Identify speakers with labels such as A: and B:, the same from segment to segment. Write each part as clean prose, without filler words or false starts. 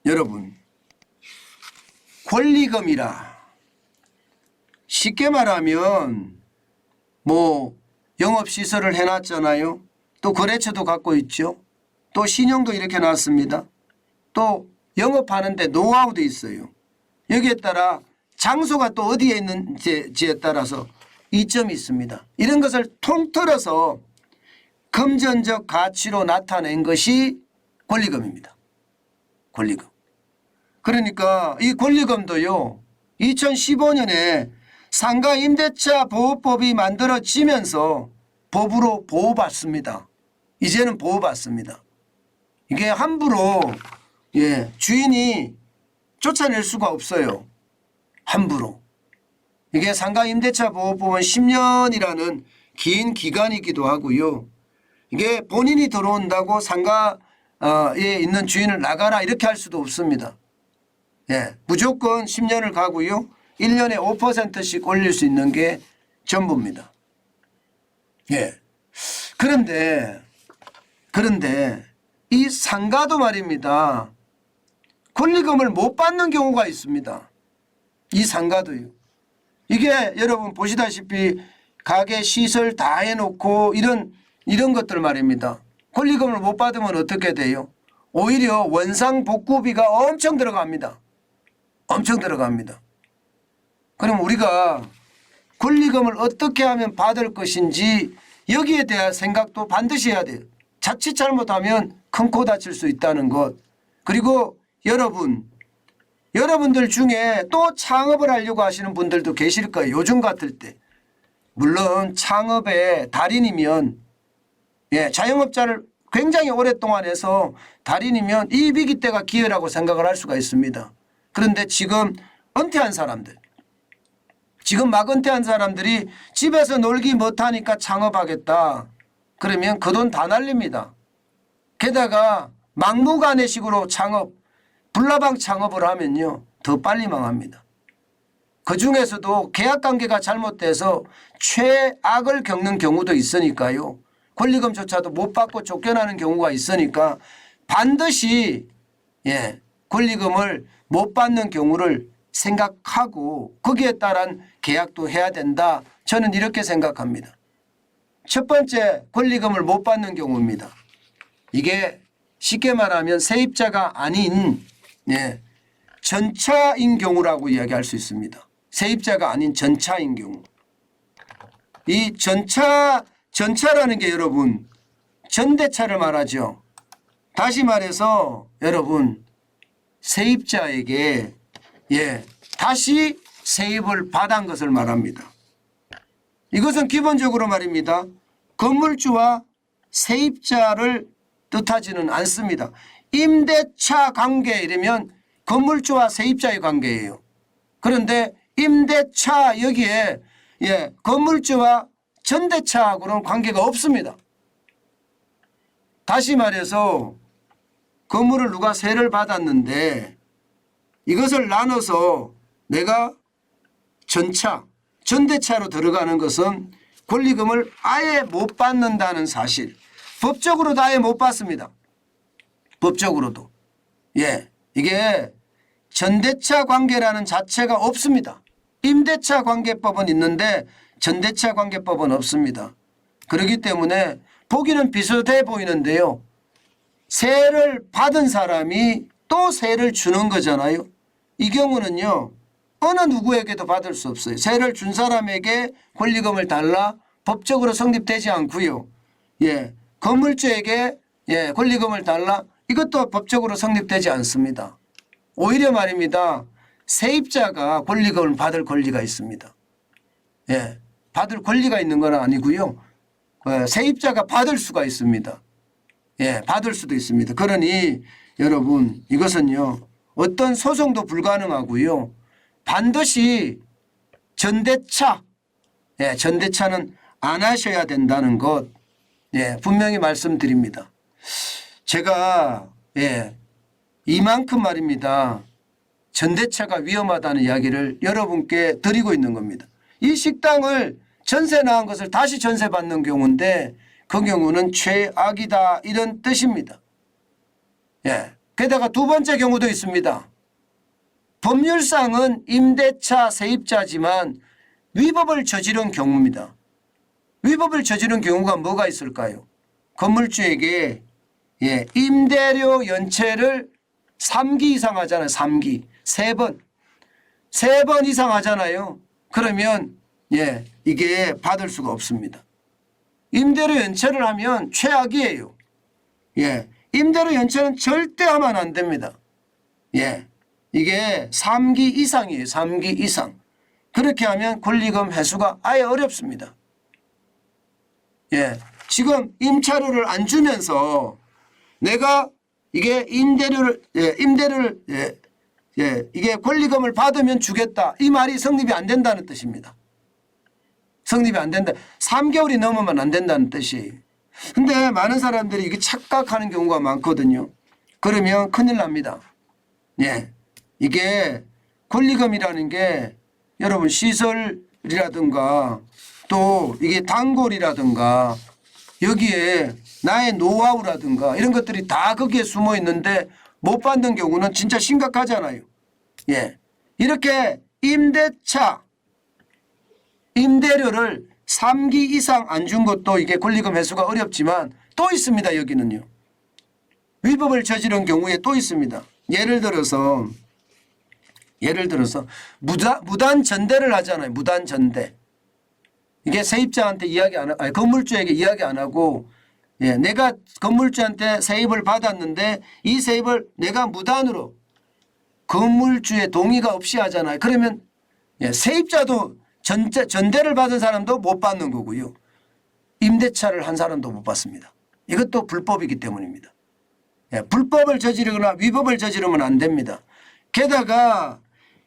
A: 여러분, 권리금이라 쉽게 말하면 뭐 영업시설을 해놨잖아요. 또 거래처도 갖고 있죠. 또 신용도 이렇게 놨습니다. 또 영업하는데 노하우도 있어요. 여기에 따라 장소가 또 어디에 있는지에 따라서 이점이 있습니다. 이런 것을 통틀어서 금전적 가치로 나타낸 것이 권리금입니다. 권리금. 그러니까 이 권리금도요, 2015년에 상가임대차 보호법이 만들어지면서 법으로 보호받습니다. 이제는 보호받습니다. 이게 함부로 주인이 쫓아낼 수가 없어요. 함부로. 이게 상가임대차 보호법은 10년이라는 긴 기간이기도 하고요. 이게 본인이 들어온다고 상가에 있는 주인을 나가라 이렇게 할 수도 없습니다. 무조건 10년을 가고요. 1년에 5%씩 올릴 수 있는 게 전부입니다. 그런데 이 상가도 말입니다. 권리금을 못 받는 경우가 있습니다. 이 상가도요. 이게 여러분 보시다시피 가게 시설 다 해놓고 이런 것들 말입니다. 권리금을 못 받으면 어떻게 돼요? 오히려 원상복구비가 엄청 들어갑니다. 엄청 들어갑니다. 그럼 우리가 권리금을 어떻게 하면 받을 것인지 여기에 대한 생각도 반드시 해야 돼요. 자칫 잘못하면 큰 코 다칠 수 있다는 것. 그리고 여러분들 중에 또 창업을 하려고 하시는 분들도 계실 거예요. 요즘 같을 때. 물론 창업의 달인이면 자영업자를 굉장히 오랫동안 해서 달인이면 이 위기 때가 기회라고 생각을 할 수가 있습니다. 그런데 지금 은퇴한 사람들, 지금 막 은퇴한 사람들이 집에서 놀기 못하니까 창업하겠다. 그러면 그 돈 다 날립니다. 게다가 막무가내식으로 불나방 창업을 하면요 더 빨리 망합니다. 그중에서도 계약관계가 잘못돼서 최악을 겪는 경우도 있으니까요. 권리금조차도 못 받고 쫓겨나는 경우가 있으니까 반드시 권리금을 못 받는 경우를 생각하고 거기에 따른 계약도 해야 된다. 저는 이렇게 생각합니다. 첫 번째 권리금을 못 받는 경우입니다. 이게 쉽게 말하면 세입자가 아닌 전차인 경우라고 이야기할 수 있습니다. 세입자가 아닌 전차인 경우. 이 전차라는 게 여러분 전대차를 말하죠. 다시 말해서 여러분 세입자에게 다시 세입을 받은 것을 말합니다. 이것은 기본적으로 말입니다. 건물주와 세입자를 뜻하지는 않습니다. 임대차 관계 이러면 건물주와 세입자의 관계예요. 그런데 임대차 여기에 건물주와 전대차하고는 관계가 없습니다. 다시 말해서 건물을 누가 세를 받았는데 이것을 나눠서 내가 전대차로 들어가는 것은 권리금을 아예 못 받는다는 사실. 법적으로도 아예 못 받습니다. 법적으로도. 이게 전대차 관계라는 자체가 없습니다. 임대차 관계법은 있는데 전대차 관계법은 없습니다. 그렇기 때문에 보기는 비슷해 보이는데요. 세를 받은 사람이 또 세를 주는 거잖아요. 이 경우는요. 어느 누구에게도 받을 수 없어요. 세를 준 사람에게 권리금을 달라 법적으로 성립되지 않고요. 건물주에게 권리금을 달라 이것도 법적으로 성립되지 않습니다. 오히려 말입니다. 세입자가 권리금을 받을 권리가 있습니다. 받을 권리가 있는 건 아니고요. 세입자가 받을 수가 있습니다. 받을 수도 있습니다. 그러니 여러분 이것은요. 어떤 소송도 불가능하고요. 반드시 전대차는 안 하셔야 된다는 것 분명히 말씀드립니다. 제가 이만큼 말입니다. 전대차가 위험하다는 이야기를 여러분께 드리고 있는 겁니다. 이 식당을 전세 나간 것을 다시 전세받는 경우인데 그 경우는 최악이다 이런 뜻입니다. 게다가 두 번째 경우도 있습니다. 법률상은 임대차 세입자지만 위법을 저지른 경우입니다. 위법을 저지른 경우가 뭐가 있을까요? 건물주에게 임대료 연체를 3기 이상 하잖아요. 3기. 3번. 3번 이상 하잖아요. 그러면 이게 받을 수가 없습니다. 임대료 연체를 하면 최악이에요. 임대료 연체는 절대 하면 안 됩니다. 이게 3기 이상이에요. 3기 이상. 그렇게 하면 권리금 회수가 아예 어렵습니다. 지금 임차료를 안 주면서 내가 이게 임대료를 이게 권리금을 받으면 주겠다. 이 말이 성립이 안 된다는 뜻입니다. 성립이 안 된다. 3개월이 넘으면 안 된다는 뜻이에요. 근데 많은 사람들이 이게 착각하는 경우가 많거든요. 그러면 큰일 납니다. 이게 권리금이라는 게 여러분 시설이라든가 또 이게 단골이라든가 여기에 나의 노하우라든가 이런 것들이 다 거기에 숨어 있는데 못 받는 경우는 진짜 심각하잖아요. 이렇게 임대료를 3기 이상 안 준 것도 이게 권리금 회수가 어렵지만 또 있습니다. 여기는요. 위법을 저지른 경우에 또 있습니다. 예를 들어서 무단 전대를 하잖아요. 무단 전대. 이게 세입자한테 건물주에게 이야기 안 하고 내가 건물주한테 세입을 받았는데 이 세입을 내가 무단으로 건물주의 동의가 없이 하잖아요. 그러면 세입자도 전대를 받은 사람도 못 받는 거고요. 임대차를 한 사람도 못 받습니다. 이것도 불법이기 때문입니다. 불법을 저지르거나 위법을 저지르면 안 됩니다. 게다가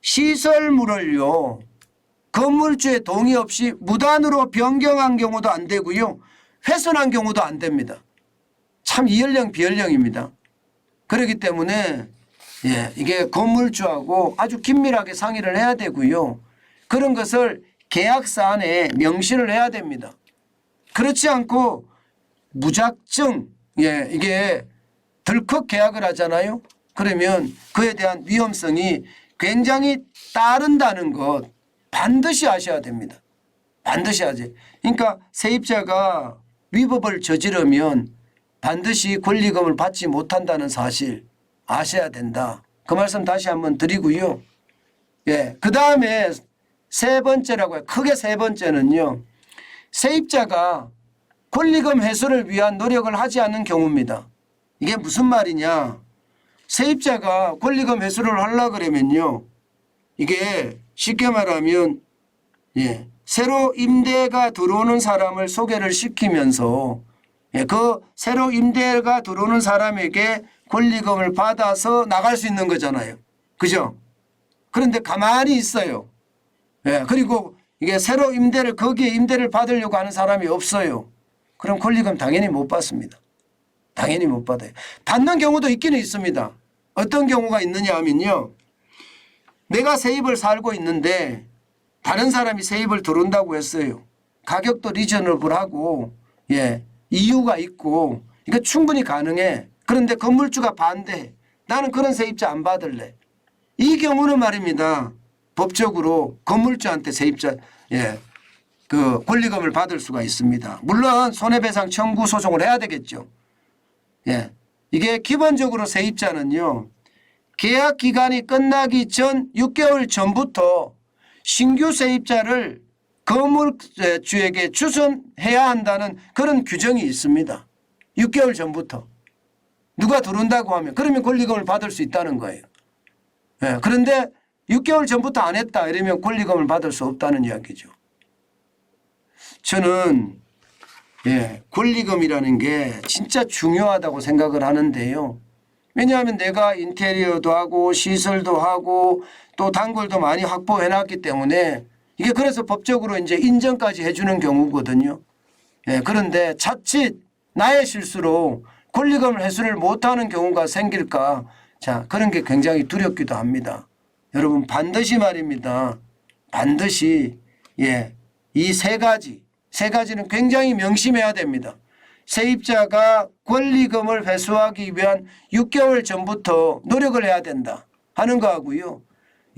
A: 시설물을요. 건물주의 동의 없이 무단으로 변경한 경우도 안 되고요. 훼손한 경우도 안 됩니다. 참 이연령 비연령입니다. 그렇기 때문에 이게 건물주하고 아주 긴밀하게 상의를 해야 되고요. 그런 것을 계약서 안에 명시를 해야 됩니다. 그렇지 않고 무작정 이게 덜컥 계약을 하잖아요. 그러면 그에 대한 위험성이 굉장히 따른다는 것 반드시 아셔야 됩니다. 반드시 하지. 그러니까 세입자가 위법을 저지르면 반드시 권리금을 받지 못한다는 사실 아셔야 된다. 그 말씀 다시 한번 드리고요. 그 다음에 세 번째라고 해요. 크게 세 번째는요. 세입자가 권리금 회수를 위한 노력을 하지 않는 경우입니다. 이게 무슨 말이냐. 세입자가 권리금 회수를 하려고 그러면요. 이게 쉽게 말하면 새로 임대가 들어오는 사람을 소개를 시키면서 그 새로 임대가 들어오는 사람에게 권리금을 받아서 나갈 수 있는 거잖아요. 그죠? 그런데 가만히 있어요. 그리고 이게 새로 거기에 임대를 받으려고 하는 사람이 없어요. 그럼 권리금 당연히 못 받습니다. 당연히 못 받아요. 받는 경우도 있기는 있습니다. 어떤 경우가 있느냐 하면요. 내가 세입을 살고 있는데 다른 사람이 세입을 들어온다고 했어요. 가격도 리저너블하고 이유가 있고 이거 충분히 가능해. 그런데 건물주가 반대해. 나는 그런 세입자 안 받을래. 이 경우는 말입니다. 법적으로 건물주한테 세입자 그 권리금을 받을 수가 있습니다. 물론 손해배상 청구 소송을 해야 되겠죠. 이게 기본적으로 세입자는요. 계약 기간이 끝나기 전 6개월 전부터 신규 세입자를 건물주에게 추선해야 한다는 그런 규정이 있습니다. 6개월 전부터. 누가 들어온다고 하면 그러면 권리금을 받을 수 있다는 거예요. 그런데 6개월 전부터 안 했다 이러면 권리금을 받을 수 없다는 이야기죠. 저는 권리금이라는 게 진짜 중요하다고 생각을 하는데요. 왜냐하면 내가 인테리어도 하고 시설도 하고 또 단골도 많이 확보해 놨기 때문에 이게 그래서 법적으로 이제 인정까지 해주는 경우거든요. 그런데 자칫 나의 실수로 권리금 회수를 못하는 경우가 생길까. 자, 그런 게 굉장히 두렵기도 합니다. 여러분 반드시 말입니다. 반드시 이 세 가지는 굉장히 명심해야 됩니다. 세입자가 권리금을 회수하기 위한 6개월 전부터 노력을 해야 된다 하는 거하고요.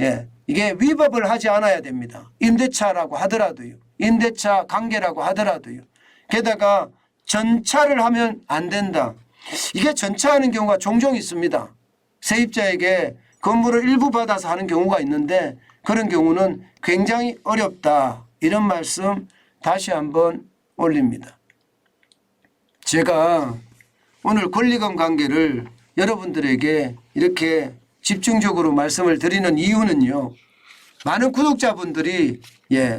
A: 예, 이게 위법을 하지 않아야 됩니다. 임대차라고 하더라도요. 임대차 관계라고 하더라도요. 게다가 전차를 하면 안 된다. 이게 전차하는 경우가 종종 있습니다. 세입자에게 건물을 일부 받아서 하는 경우가 있는데 그런 경우는 굉장히 어렵다. 이런 말씀 다시 한번 올립니다. 제가 오늘 권리금 관계를 여러분들에게 이렇게 집중적으로 말씀을 드리는 이유는요. 많은 구독자분들이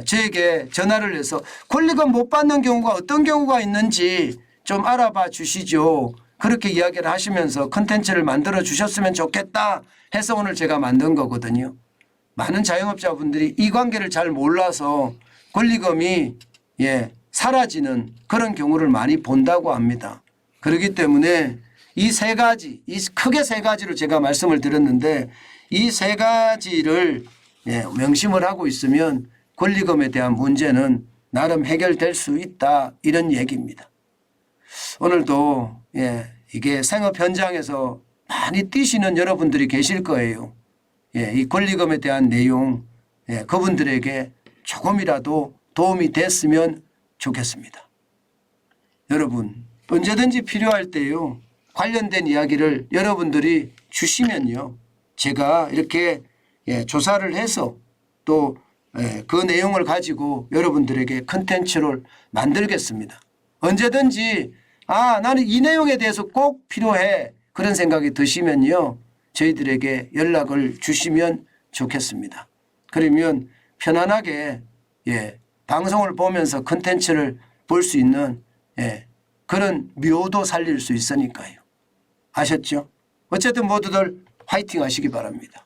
A: 저에게 전화를 해서 권리금 못 받는 경우가 어떤 경우가 있는지 좀 알아봐 주시죠. 그렇게 이야기를 하시면서 컨텐츠를 만들어 주셨으면 좋겠다 해서 오늘 제가 만든 거거든요. 많은 자영업자분들이 이 관계를 잘 몰라서 권리금이 사라지는 그런 경우를 많이 본다고 합니다. 그렇기 때문에 이 세 가지, 크게 세 가지로 제가 말씀을 드렸는데 이 세 가지를 명심을 하고 있으면 권리금에 대한 문제는 나름 해결될 수 있다 이런 얘기입니다. 오늘도 이게 생업 현장에서 많이 뛰시는 여러분들이 계실 거예요. 이 권리금에 대한 내용 그분들에게 조금이라도 도움이 됐으면 좋겠습니다. 여러분 언제든지 필요할 때요. 관련된 이야기를 여러분들이 주시면요. 제가 이렇게 조사를 해서 또 그 내용을 가지고 여러분들에게 컨텐츠를 만들겠습니다. 언제든지 나는 이 내용에 대해서 꼭 필요해 그런 생각이 드시면요. 저희들에게 연락을 주시면 좋겠습니다. 그러면 편안하게 방송을 보면서 컨텐츠를 볼 수 있는 그런 묘도 살릴 수 있으니까요. 아셨죠? 어쨌든 모두들 화이팅 하시기 바랍니다.